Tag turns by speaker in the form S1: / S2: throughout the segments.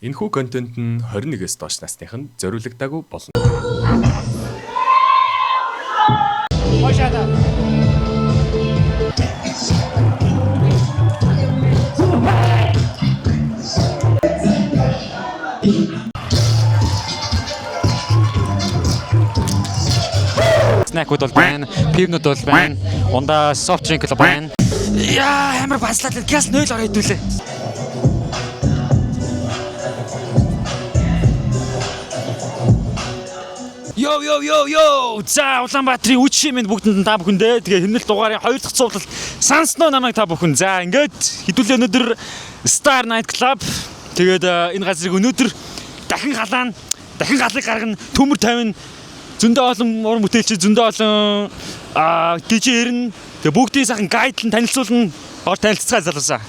S1: Энэхүү контент нь 21-с доош насныханд зориулагдаагүй болно.
S2: Snack-ууд бол байна, пивнууд бол байна, ундаа soft drink л байна. Яа, амар баслаад газ 0 ороо хэдүүлээ. Йо. За Улаанбаатарын үчи минь бүгдэнд та бүхэндээ тэгээ хэмнэлт дугаарын 2 дахь цуврал сансноо намайг та бүхэн. За ингээд хэдүүлээ өнөөдөр Star Night Club тэгээд энэ газрыг өнөөдөр дахин галыг гаргана, төмөр тавина. Зөндөө олон уран бүтээлч, зөндөө олон DJ ирнэ. Тэгээ бүгдийн сайхан гайдлан танилцуулна. Гоор танилццгаа залуусаа.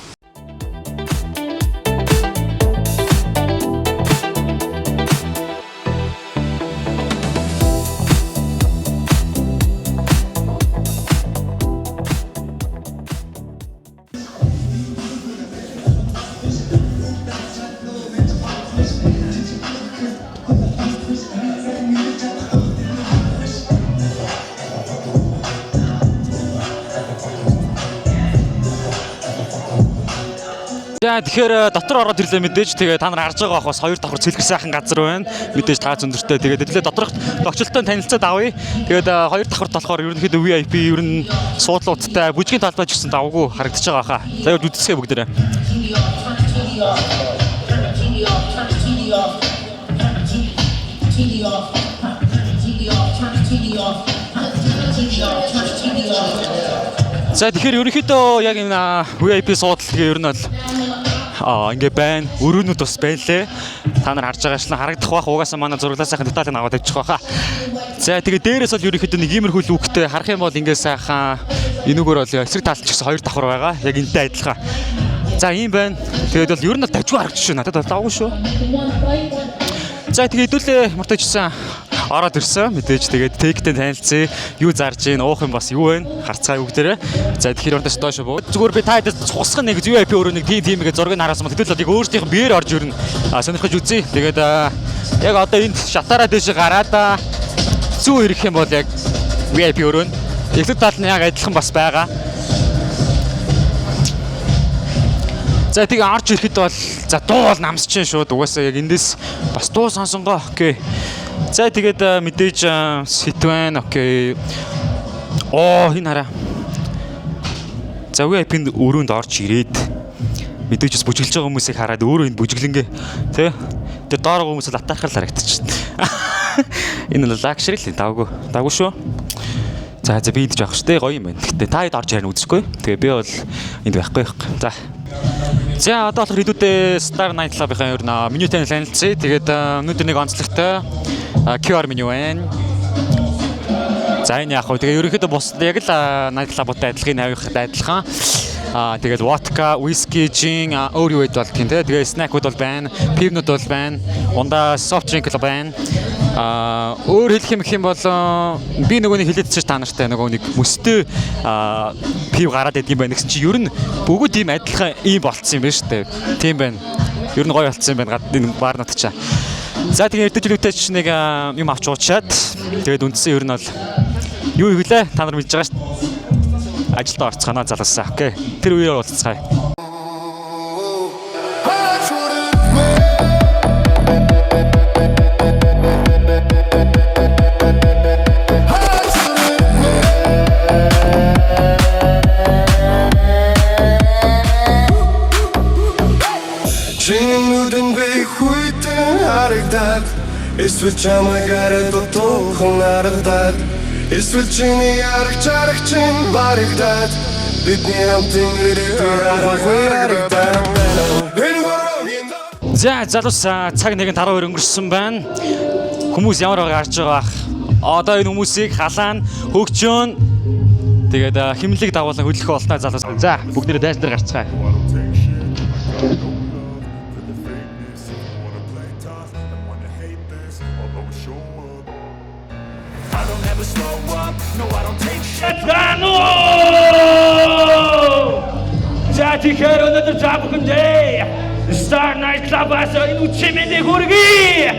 S2: Тэгэхээр дотор ороод ирлээ мэдээж. Тэгээ та нар харж байгаа бах бас 2 давхар цэлгэр сайхан газар байна. Мэдээж та зөндөртэй. Тэгээд хэдүүлээ доторх тогтчлолтой танилцаад авъя. Тэгээд 2 давхарт болохоор ерөнхийдөө VIP ер нь суудлуудтай бүжгийн талбай ч гэсэн давгүй харагдаж байгаа хаа. За яг үдсгээ бүгдээрээ. За тэгэхээр ерөнхийдөө яг энэ VIP суудал тэгээ ер нь бол ингээ байна. Өрөөнүүд бас байлээ. Та нар харж байгаачлан харагдах бах. Угаасаа манай зураглаа сайхан деталь аваад авчих байхаа. За тэгээ дээрээс бол ерөнхийдөө нэг иймэрхүү лүктэй харах юм бол ингээ сайхан энүүгээр бол эсрэг талд ч гэсэн 2 давхар байгаа. Яг энэтэй адилхан. За ийм байна. Тэгээд бол ер нь дажгүй харагдаж шүү. Надад бол давгүй шүү. За тэгээ хэдүүлээ мартажсан ороод ирсэн. Мэдээж тэгээд тегтэй танилцъя. Юу зарж гин, уух юм бас юу вэ? Харцгаая бүгдээрээ. За тэгэхээр ордоос доош буу. Зүгээр би та хэд цусгах нэг VIP өөрөө нэг тийм ингээ зургийг хараасан бол хэдүүл яг өөрсдийнх нь биеэр орж ирнэ. Сонирхож үзье. Тэгээд яг одоо энд шатаараа дэше гараад зүү ирэх юм бол яг VIP өөрөө нь. Эхлээд тал нь яг адилхан бас байгаа. За тэгээ орж ирэхэд бол за дуу бол намсчин шууд. Угаасаа яг эндээс бас дуу сонсонгоо. Окей. За тэгээд мэдээж сэтвэн окей. Энэ хараа. За VIP-нд өрөөнд орж ирээд мэдээж бас бүжиглж байгаа хүмүүсийг хараад өөрөө энэ бүжиглэнгээ тий. Тэгээд доор байгаа хүмүүсээ латаархал харагдчихна. Энэ л лакшери л давгүй шүү. За би энд жоох штэ гоё юм байна. Гэтэ та хэд орж харин үзчихгүй. Тэгээ би бол энд байхгүй. За одоо болохоор хэдүүдээ Star Night Club-ийн ер нь менютэй танилцъя. Тэгээд өнөөдөр нэг онцлогтой QR меню байна. За энэ яг хөө тэгээ ерөнхийдөө бус яг л Night Club-тай адилхан. Тэгээд водка, whisky, gin өөр юу байдвал тийм тий. Тэгээ snack-ууд бол байна, пивнууд бол байна, ундаа soft drink л байна. Өөр хэлэх юм бол би нөгөөний хэлээдчих та нартай нөгөө нэг мөстэй пив гараад идэм байна гэсэн чи ер нь бүгд ийм адилхан ийм болцсон юм байна шүү дээ. Тийм байна. Ер нь гоё болцсон юм байна энэ баарнууд чаа. За тэгээ эрдэжлүүтэй ч нэг юм авч уучаад тэгээд үндсэн ер нь бол юу иглээ та нар мэдж байгаа шүү дээ. Ажилдаа орцгоно залуусаа. Окей. Тэр үеэр уулзцгаая.
S3: Эсвэл чамайг арай дотоохон харагдаад эсвэл чиний ярах чин баригдаад бидний хамтын харагдаад.
S2: За залуусаа цаг нэгэн 12 өнгөрсөн байна. Хүмүүс ямар байгааг харж байгаа бах. Одоо энэ хүмүүсийг халаана, хөгжөөн. Тэгээд химлэг дагуулan хөдлөх болтой залуус. За бүгдээрээ дайс дээр гарцгаая. За тэгэхээр өнөөдөр та бүхэндээ Star Night Club-аас энэ үчимэндээ хүргэе.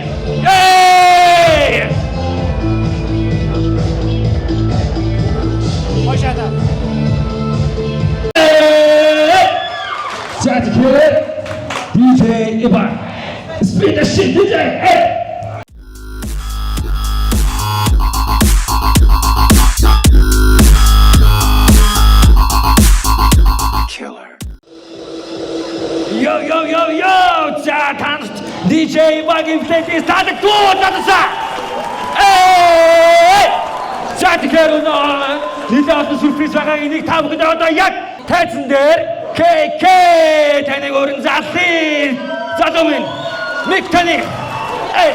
S2: Эй! Ошада. За тэгэхээр DJ Ivan. Spin the shit DJ. Hey! Yo! За танарт DJ Ivan-ийн плейлист таадаггүй надасаа. Эй! За тэгэхээр нэлээд олон сүрприз байгаа энийг та бүхэнд одоо яг тайзан дээр KK таныг өрн заллын залуу минь мик таны. Эй!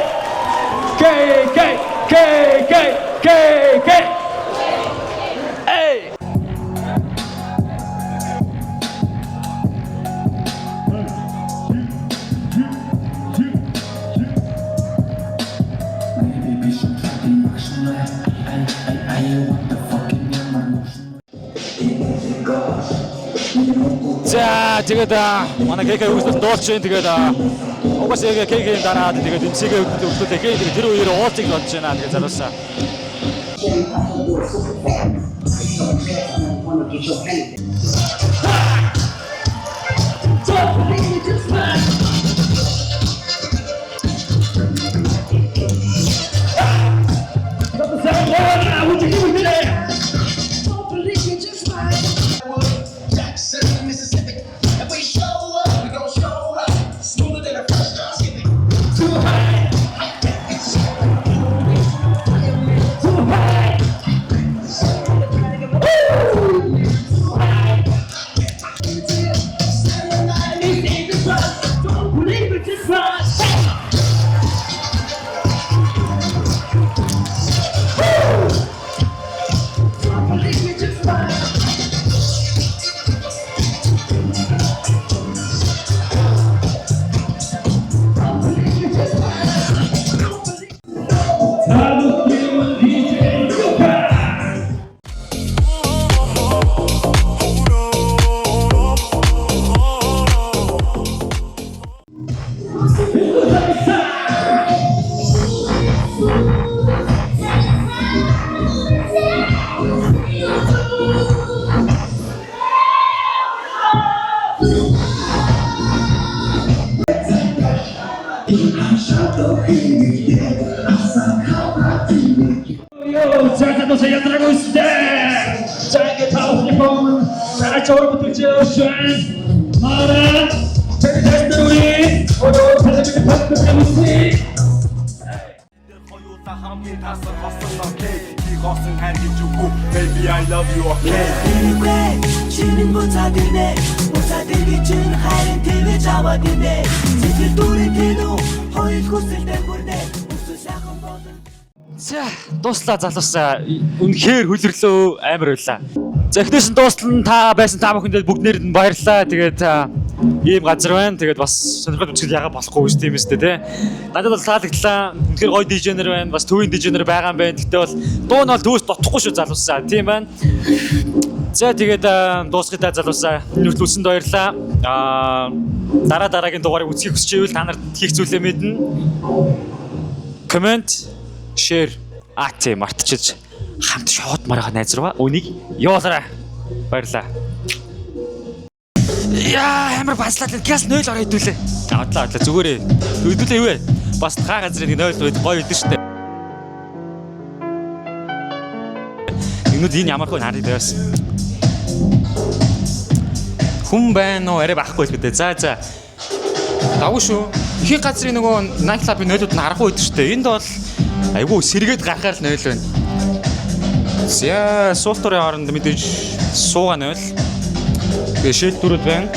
S2: KK. Эй! За тэгээд манай KK үгсэл дуулчин тэгээд угаасаа KK-ийн дараа тэгээд эмцэгээ өгдөлөө тэгээд тэр үеэр уулзыг бодож байна тэгээд залуусаа.
S3: Baby, I love you, okay?
S4: Чиний буцаадэрнэ буцаадэргийн чин хайрын твэж аваад инэ сэтгэл дүүрэн тэнүү хоёул хүсэлтэй бүрнэ үсэл сайхан болон.
S2: За дуслаа залуусаа үнэхээр хөлөрлөө амар байлаа. За эхнээс нь дуслан та байсан та бүхэнд бүгднээр нь баярлалаа. Тэгээд ийм газар байна. Тэгээд бас сонирхол үзэл яга болохгүй шүү дээ юм өстэй те. Надад бол таалагдлаа. Үнэхээр гоё дижнер байна. Бас төвийн дижнер байгаа юм байна. Гэтэ бол дуу нь бол төвс дотохгүй шүү залуусаа. Тийм байна. За тэгээд дуусгая залуусаа. Энэ хүртэл үзсэнд баярлалаа. Дараагийн дугаарыг үзхийг хүсч байвал та нарт хийх зүйлээ мэднэ. Comment, share, тийм мартчихж хамт шууд маргаа найз руу үнийг явуулаарай. Баярлалаа. Яа, амар бацлаад газ 0 ороо хэдүүлээ. Авдлаа зүгээрээ. Хэдүүлээ юу вэ? Бас хаа газрын 0 гоё идэв штэ. Инүүд энэ ямар хөө хараад байвас. Хүн байна уу? Арай байхгүй л гэдэг. За. Давгүй шүү. Их газрын нөгөө night club-ын нойлууд нь харахгүй идэв штэ. Энд бол айгүй сэргээд гарахаар л 0 байна. За, суултурын хооронд мэдээж суугаа 0. Тэгээ шил дүрүүд байна.